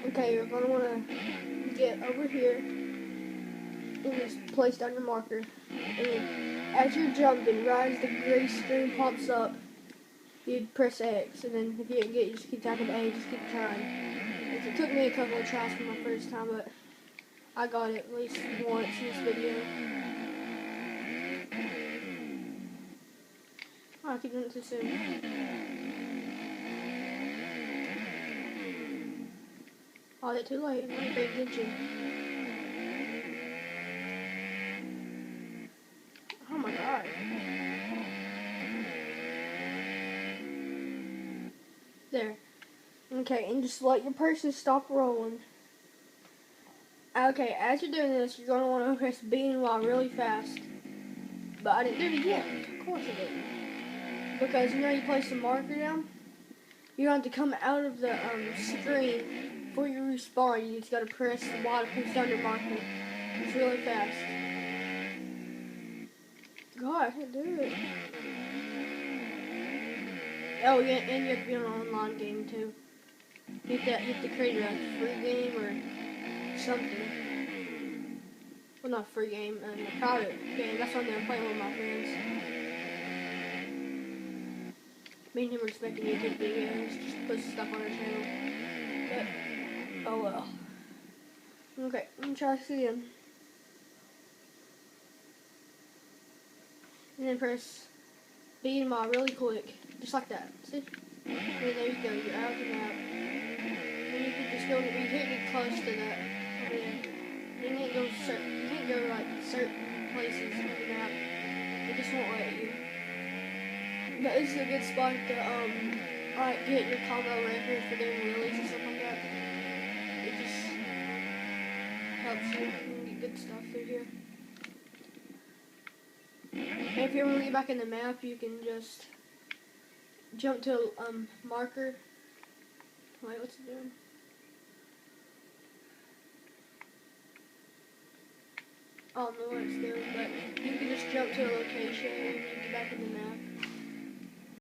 Okay, you're gonna wanna get over here and just place down your marker. And then as you're jumping, right as the gray screen pops up, you'd press X, and then if you didn't get it, just keep tapping A, just keep trying. It took me a couple of tries for my first time, but I got it at least once in this video. Oh, I keep doing it too soon. Oh, is it too late? I'm not paying attention. Oh my god. There. Okay, and just let your person stop rolling. Okay, as you're doing this, you're going to want to press B and Y really fast. But I didn't do it yet. Of course I didn't. Because you know you place the marker down? You don't have to come out of the screen before you respawn. You just got to press Y to push down your marker. It's really fast. God, I can't do it. Oh yeah, and you have to be on an online game too. You have to create a free game or something. Well, not a free game, a private game. That's what I'm playing with my friends. Me and him are expecting YouTube videos, just put stuff on our channel. But, oh well. Okay, let me try this again. And then press B and Y really quick. Just like that. See? And there you go, you're out of the map. And you can just go, you can't get close to that. Oh, yeah. You can't go like certain places on the map. It just won't let you. But this is a good spot to like get your combo record for doing wheelies and stuff like that. It just helps you get good stuff through here. And if you want to get back in the map, you can just jump to a marker. Wait, what's it doing? I don't know what it's doing, but you can just jump to a location and you get back in the map.